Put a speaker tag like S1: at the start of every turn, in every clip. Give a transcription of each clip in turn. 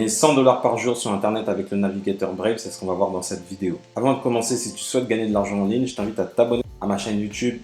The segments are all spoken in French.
S1: Et 100 $ par jour sur internet avec le navigateur Brave, c'est ce qu'on va voir dans cette vidéo. Avant de commencer, si tu souhaites gagner de l'argent en ligne, je t'invite à t'abonner à ma chaîne YouTube,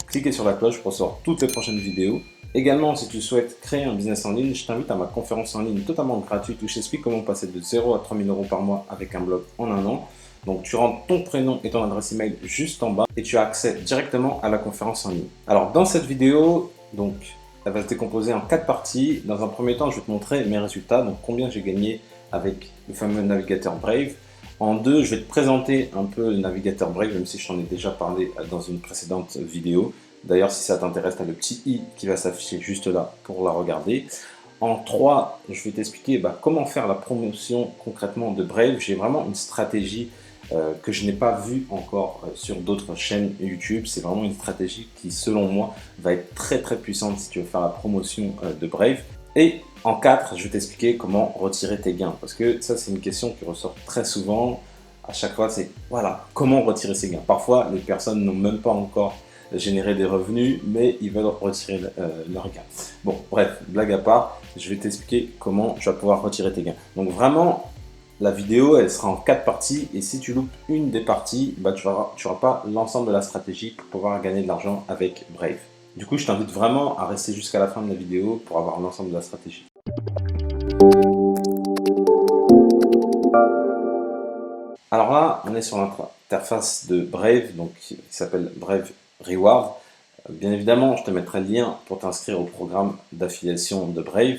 S1: cliquer sur la cloche pour recevoir toutes les prochaines vidéos. Également, si tu souhaites créer un business en ligne, je t'invite à ma conférence en ligne totalement gratuite où je t'explique comment passer de 0 à 3000 € par mois avec un blog en un an. Donc tu rentres ton prénom et ton adresse email juste en bas et tu as accès directement à la conférence en ligne. Alors dans cette vidéo, elle va se décomposer en 4 parties. Dans un premier temps, je vais te montrer mes résultats, donc combien j'ai gagné avec le fameux navigateur Brave. En deux, je vais te présenter un peu le navigateur Brave, même si je t'en ai déjà parlé dans une précédente vidéo. D'ailleurs, si ça t'intéresse, tu as le petit i qui va s'afficher juste là pour la regarder. En 3, je vais t'expliquer comment faire la promotion concrètement de Brave. J'ai vraiment une stratégie que je n'ai pas vue encore sur d'autres chaînes YouTube. C'est vraiment une stratégie qui, selon moi, va être très puissante si tu veux faire la promotion de Brave. Et en 4, je vais t'expliquer comment retirer tes gains. Parce que ça, c'est une question qui ressort très souvent. À chaque fois, c'est voilà, comment retirer ses gains. Parfois, les personnes n'ont même pas encore générer des revenus, mais ils veulent retirer leurs gains. Bon, bref, blague à part, je vais t'expliquer comment tu vas pouvoir retirer tes gains. Donc vraiment, la vidéo, elle sera en 4 parties, et si tu loupes une des parties, tu n'auras pas l'ensemble de la stratégie pour pouvoir gagner de l'argent avec Brave. Du coup, je t'invite vraiment à rester jusqu'à la fin de la vidéo pour avoir l'ensemble de la stratégie. Alors là, on est sur l'interface de Brave, donc qui s'appelle Brave Reward. Bien évidemment, je te mettrai le lien pour t'inscrire au programme d'affiliation de Brave.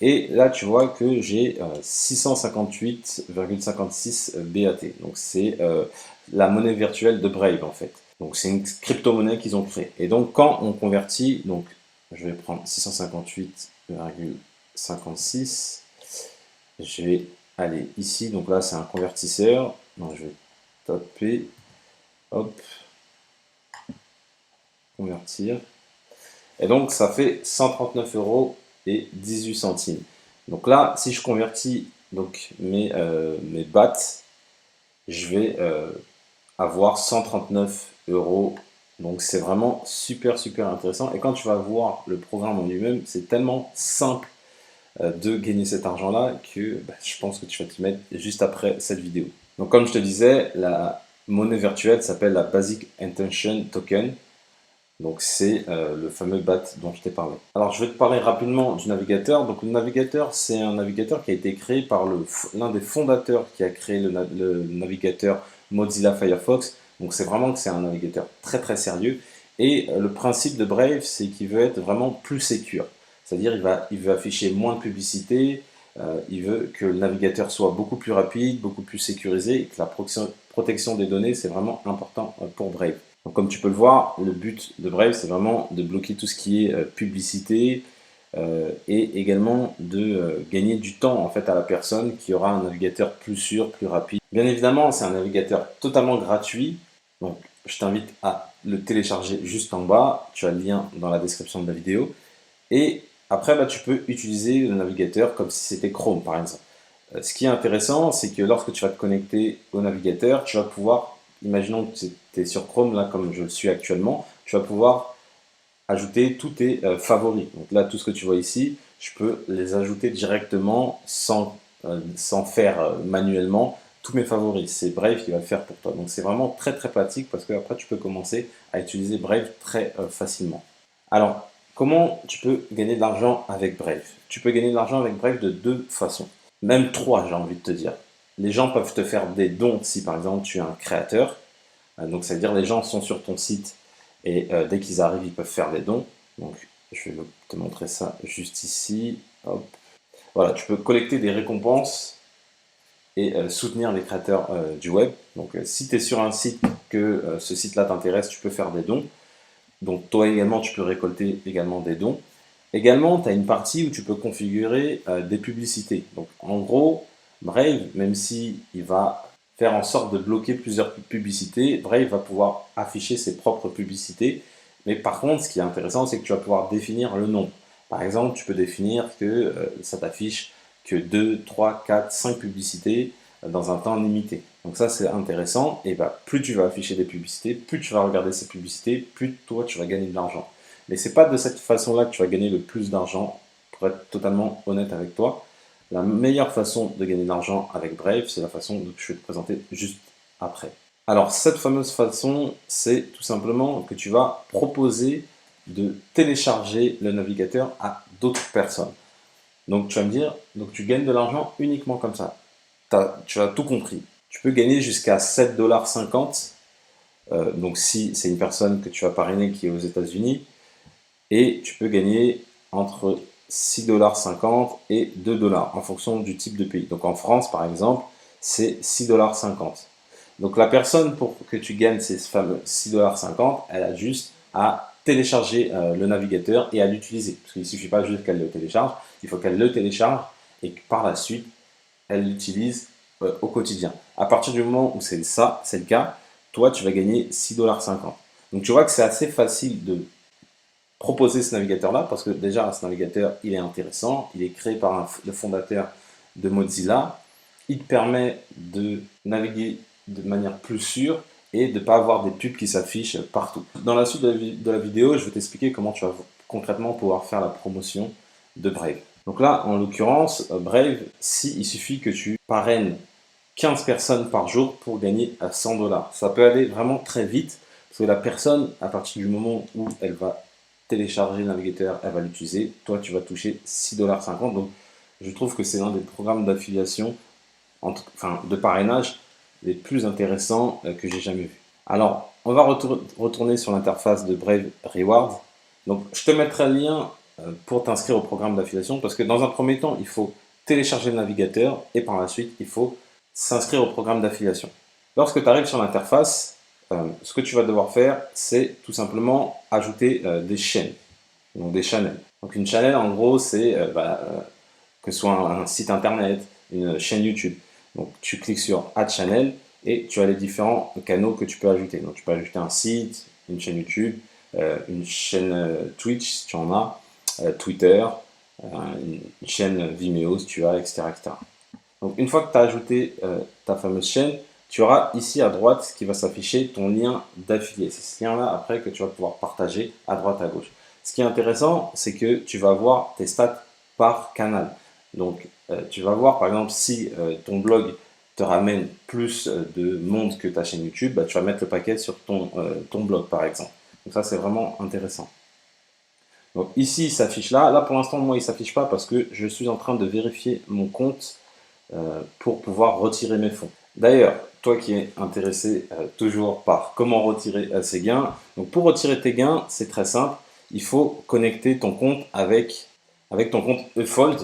S1: Et là, tu vois que j'ai 658,56 BAT. Donc, c'est la monnaie virtuelle de Brave, en fait. Donc, c'est une crypto-monnaie qu'ils ont créée. Et donc, quand on convertit, donc, je vais prendre 658,56. Je vais aller ici. Donc là, c'est un convertisseur. Donc, je vais taper, hop, convertir. Et donc, ça fait 139,18 €. Donc là, si je convertis mes BAT, je vais avoir 139 €. Donc, c'est vraiment super intéressant. Et quand tu vas voir le programme en lui-même, c'est tellement simple de gagner cet argent-là que je pense que tu vas t'y mettre juste après cette vidéo. Donc, comme je te disais, la monnaie virtuelle s'appelle la Basic Intention Token. Donc c'est le fameux BAT dont je t'ai parlé. Alors je vais te parler rapidement du navigateur. Donc le navigateur, c'est un navigateur qui a été créé par l'un des fondateurs qui a créé le navigateur Mozilla Firefox. Donc c'est vraiment que c'est un navigateur très sérieux. Et le principe de Brave, c'est qu'il veut être vraiment plus sécure. C'est-à-dire il veut afficher moins de publicité, il veut que le navigateur soit beaucoup plus rapide, beaucoup plus sécurisé, et que la protection des données, c'est vraiment important pour Brave. Donc, comme tu peux le voir, le but de Brave, c'est vraiment de bloquer tout ce qui est publicité et également de gagner du temps en fait à la personne qui aura un navigateur plus sûr, plus rapide. Bien évidemment, c'est un navigateur totalement gratuit. Donc, je t'invite à le télécharger juste en bas. Tu as le lien dans la description de la vidéo. Et après, tu peux utiliser le navigateur comme si c'était Chrome, par exemple. Ce qui est intéressant, c'est que lorsque tu vas te connecter au navigateur, tu vas pouvoir, imaginons que tu es sur Chrome, là, comme je le suis actuellement, tu vas pouvoir ajouter tous tes favoris. Donc là, tout ce que tu vois ici, je peux les ajouter directement sans faire manuellement tous mes favoris. C'est Brave qui va le faire pour toi. Donc c'est vraiment très pratique parce que après tu peux commencer à utiliser Brave très facilement. Alors, comment tu peux gagner de l'argent avec Brave? Tu peux gagner de l'argent avec Brave de 2 façons. Même 3, j'ai envie de te dire. Les gens peuvent te faire des dons si par exemple tu es un créateur. Donc ça veut dire les gens sont sur ton site et dès qu'ils arrivent, ils peuvent faire des dons. Donc je vais te montrer ça juste ici. Hop. Voilà, tu peux collecter des récompenses et soutenir les créateurs du web. Donc si tu es sur un site que ce site-là t'intéresse, tu peux faire des dons. Donc toi également, tu peux récolter également des dons. Également, tu as une partie où tu peux configurer des publicités. Donc en gros, Brave, même si il va faire en sorte de bloquer plusieurs publicités, Brave va pouvoir afficher ses propres publicités. Mais par contre, ce qui est intéressant, c'est que tu vas pouvoir définir le nom. Par exemple, tu peux définir que ça t'affiche que 2, 3, 4, 5 publicités dans un temps limité. Donc ça, c'est intéressant. Et plus tu vas afficher des publicités, plus tu vas regarder ces publicités, plus toi, tu vas gagner de l'argent. Mais c'est pas de cette façon-là que tu vas gagner le plus d'argent, pour être totalement honnête avec toi. La meilleure façon de gagner de l'argent avec Brave, c'est la façon que je vais te présenter juste après. Alors, cette fameuse façon, c'est tout simplement que tu vas proposer de télécharger le navigateur à d'autres personnes. Donc, tu vas me dire, donc tu gagnes de l'argent uniquement comme ça. Tu as tout compris. Tu peux gagner jusqu'à 7,50 $. Donc, si c'est une personne que tu vas parrainer qui est aux États-Unis, et tu peux gagner entre 6,50 $ et 2 $ en fonction du type de pays. Donc en France, par exemple, c'est 6,50 $. Donc la personne pour que tu gagnes ces fameux 6,50 $, elle a juste à télécharger le navigateur et à l'utiliser. Parce qu'il ne suffit pas juste qu'elle le télécharge, il faut qu'elle le télécharge et que par la suite, elle l'utilise au quotidien. À partir du moment où c'est le cas, toi, tu vas gagner 6,50 $. Donc tu vois que c'est assez facile de proposer ce navigateur-là, parce que déjà, ce navigateur, il est intéressant, il est créé par le fondateur de Mozilla, il te permet de naviguer de manière plus sûre et de ne pas avoir des pubs qui s'affichent partout. Dans la suite de la vidéo, je vais t'expliquer comment tu vas concrètement pouvoir faire la promotion de Brave. Donc là, en l'occurrence, Brave, il suffit que tu parraines 15 personnes par jour pour gagner à 100 $. Ça peut aller vraiment très vite, parce que la personne, à partir du moment où elle va télécharger le navigateur, elle va l'utiliser, toi tu vas toucher 6,50 $. Donc je trouve que c'est l'un des programmes d'affiliation, enfin de parrainage, les plus intéressants que j'ai jamais vu. Alors, on va retourner sur l'interface de Brave Rewards. Donc je te mettrai le lien pour t'inscrire au programme d'affiliation, parce que dans un premier temps, il faut télécharger le navigateur et par la suite, il faut s'inscrire au programme d'affiliation. Lorsque tu arrives sur l'interface, ce que tu vas devoir faire, c'est tout simplement ajouter des chaînes, donc des channels. Donc une channel, en gros, c'est que ce soit un site internet, une chaîne YouTube. Donc tu cliques sur Add Channel et tu as les différents canaux que tu peux ajouter. Donc tu peux ajouter un site, une chaîne YouTube, une chaîne Twitch si tu en as, Twitter, une chaîne Vimeo si tu as, etc. etc. Donc une fois que tu as ajouté ta fameuse chaîne, tu auras ici à droite qui va s'afficher ton lien d'affilié. C'est ce lien-là après que tu vas pouvoir partager à droite à gauche. Ce qui est intéressant, c'est que tu vas voir tes stats par canal. Donc tu vas voir par exemple si ton blog te ramène plus de monde que ta chaîne YouTube, tu vas mettre le paquet sur ton blog par exemple. Donc ça c'est vraiment intéressant. Donc ici il s'affiche là. Là pour l'instant moi il ne s'affiche pas parce que je suis en train de vérifier mon compte pour pouvoir retirer mes fonds. D'ailleurs, toi qui es intéressé toujours par comment retirer ces gains, donc pour retirer tes gains, c'est très simple, il faut connecter ton compte avec ton compte eFold.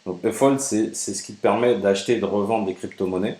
S1: Donc eFold, c'est ce qui te permet d'acheter et de revendre des crypto-monnaies.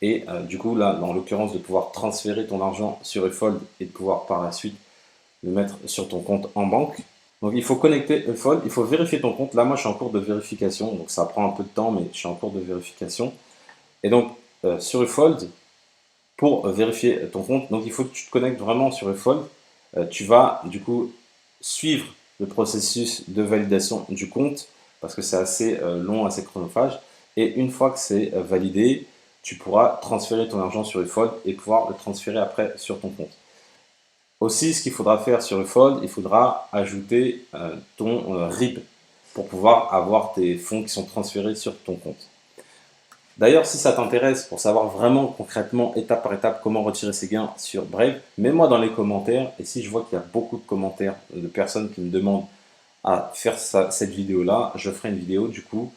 S1: Et du coup, là, dans l'occurrence, de pouvoir transférer ton argent sur eFold et de pouvoir par la suite le mettre sur ton compte en banque. Donc il faut connecter eFold, il faut vérifier ton compte. Là, moi, je suis en cours de vérification, donc ça prend un peu de temps, mais je suis en cours de vérification. Et donc, sur eFold, pour vérifier ton compte, donc il faut que tu te connectes vraiment sur eFold. Tu vas, du coup, suivre le processus de validation du compte, parce que c'est assez long, assez chronophage. Et une fois que c'est validé, tu pourras transférer ton argent sur eFold et pouvoir le transférer après sur ton compte. Aussi, ce qu'il faudra faire sur eFold, il faudra ajouter ton RIB pour pouvoir avoir tes fonds qui sont transférés sur ton compte. D'ailleurs, si ça t'intéresse pour savoir vraiment concrètement, étape par étape, comment retirer ses gains sur Brave, mets-moi dans les commentaires. Et si je vois qu'il y a beaucoup de commentaires de personnes qui me demandent à faire cette vidéo-là, je ferai une vidéo du coup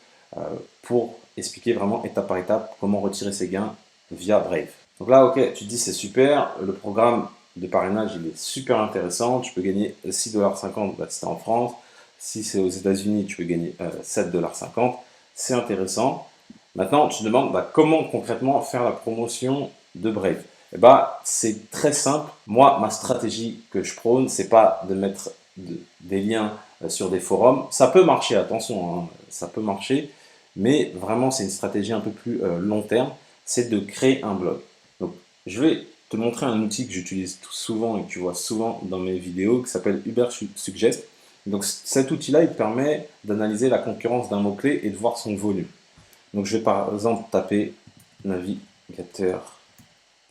S1: pour expliquer vraiment étape par étape comment retirer ses gains via Brave. Donc là, ok, tu te dis c'est super, le programme de parrainage il est super intéressant, tu peux gagner 6,50 $, si c'est en France, si c'est aux États-Unis, tu peux gagner 7,50 $, c'est intéressant. Maintenant, tu te demandes comment concrètement faire la promotion de Brave. C'est très simple. Moi, ma stratégie que je prône, c'est pas de mettre des liens sur des forums. Ça peut marcher, attention, hein, ça peut marcher, mais vraiment, c'est une stratégie un peu plus long terme. C'est de créer un blog. Donc, je vais te montrer un outil que j'utilise souvent et que tu vois souvent dans mes vidéos qui s'appelle Ubersuggest. Donc, cet outil-là, il permet d'analyser la concurrence d'un mot-clé et de voir son volume. Donc je vais par exemple taper navigateur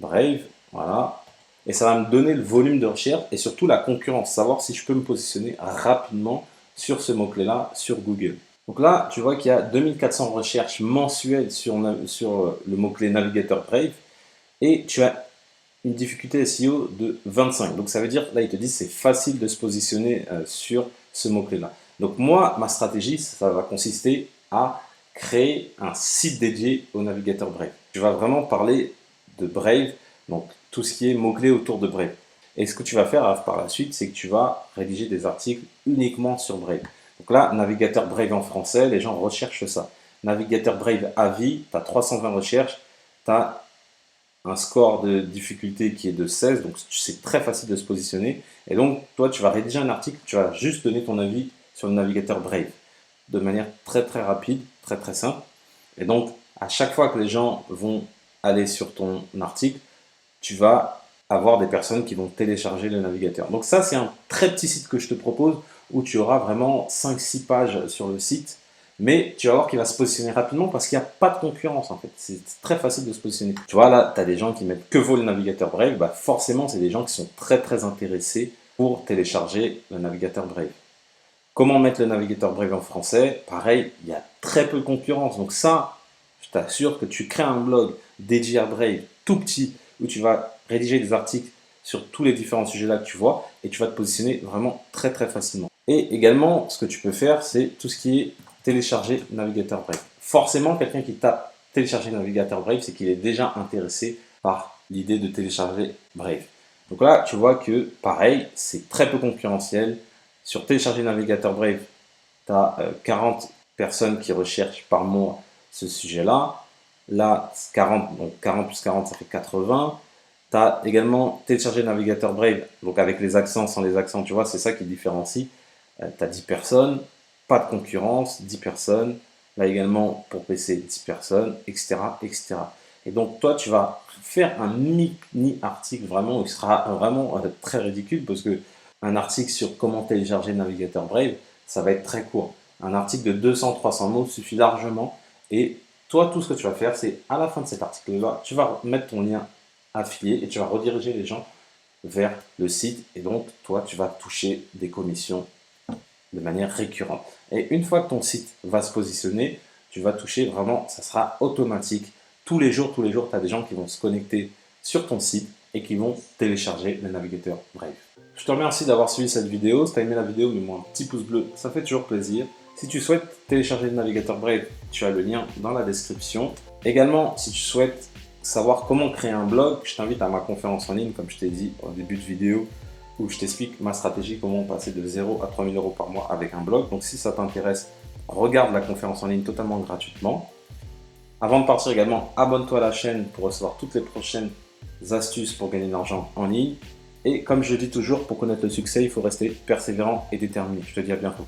S1: Brave, voilà, et ça va me donner le volume de recherche et surtout la concurrence, savoir si je peux me positionner rapidement sur ce mot-clé-là sur Google. Donc là, tu vois qu'il y a 2400 recherches mensuelles sur le mot-clé navigateur Brave et tu as une difficulté SEO de 25. Donc ça veut dire, là, ils te disent c'est facile de se positionner sur ce mot-clé-là. Donc moi, ma stratégie, ça va consister à créer un site dédié au navigateur Brave. Tu vas vraiment parler de Brave, donc tout ce qui est mots-clés autour de Brave. Et ce que tu vas faire par la suite, c'est que tu vas rédiger des articles uniquement sur Brave. Donc là, navigateur Brave en français, les gens recherchent ça. Navigateur Brave à vie, tu as 320 recherches, tu as un score de difficulté qui est de 16, donc c'est très facile de se positionner. Et donc, toi, tu vas rédiger un article, tu vas juste donner ton avis sur le navigateur Brave de manière très très rapide, très très simple. Et donc, à chaque fois que les gens vont aller sur ton article, tu vas avoir des personnes qui vont télécharger le navigateur. Donc ça, c'est un très petit site que je te propose où tu auras vraiment 5-6 pages sur le site. Mais tu vas voir qu'il va se positionner rapidement parce qu'il n'y a pas de concurrence en fait. C'est très facile de se positionner. Tu vois là, tu as des gens qui mettent que vaut le navigateur Brave. Bah forcément, c'est des gens qui sont très très intéressés pour télécharger le navigateur Brave. Comment mettre le navigateur Brave en français? Pareil, il y a très peu de concurrence. Donc ça, je t'assure que tu crées un blog dédié à Brave tout petit où tu vas rédiger des articles sur tous les différents sujets là que tu vois et tu vas te positionner vraiment très très facilement. Et également, ce que tu peux faire, c'est tout ce qui est télécharger navigateur Brave. Forcément, quelqu'un qui tape télécharger navigateur Brave, c'est qu'il est déjà intéressé par l'idée de télécharger Brave. Donc là, tu vois que pareil, c'est très peu concurrentiel. Sur télécharger navigateur Brave, tu as 40 personnes qui recherchent par mois ce sujet-là. Là, 40, donc 40 plus 40, ça fait 80. Tu as également téléchargé navigateur Brave, donc avec les accents, sans les accents, tu vois, c'est ça qui différencie. Tu as 10 personnes, pas de concurrence, 10 personnes. Là également, pour PC, 10 personnes, etc., etc. Et donc, toi, tu vas faire un mini article vraiment, qui sera vraiment très ridicule parce que un article sur comment télécharger le navigateur Brave, ça va être très court. Un article de 200-300 mots suffit largement. Et toi, tout ce que tu vas faire, c'est à la fin de cet article-là, tu vas mettre ton lien affilié et tu vas rediriger les gens vers le site. Et donc, toi, tu vas toucher des commissions de manière récurrente. Et une fois que ton site va se positionner, tu vas toucher vraiment, ça sera automatique. Tous les jours, tu as des gens qui vont se connecter sur ton site et qui vont télécharger le navigateur Brave. Je te remercie d'avoir suivi cette vidéo. Si tu as aimé la vidéo, mets-moi un petit pouce bleu, ça fait toujours plaisir. Si tu souhaites télécharger le navigateur Brave, tu as le lien dans la description. Également, si tu souhaites savoir comment créer un blog, je t'invite à ma conférence en ligne, comme je t'ai dit au début de vidéo, où je t'explique ma stratégie, comment passer de 0 à 3 000 euros par mois avec un blog. Donc si ça t'intéresse, regarde la conférence en ligne totalement gratuitement. Avant de partir également, abonne-toi à la chaîne pour recevoir toutes les prochaines astuces pour gagner de l'argent en ligne. Et comme je dis toujours, pour connaître le succès, il faut rester persévérant et déterminé. Je te dis à bientôt.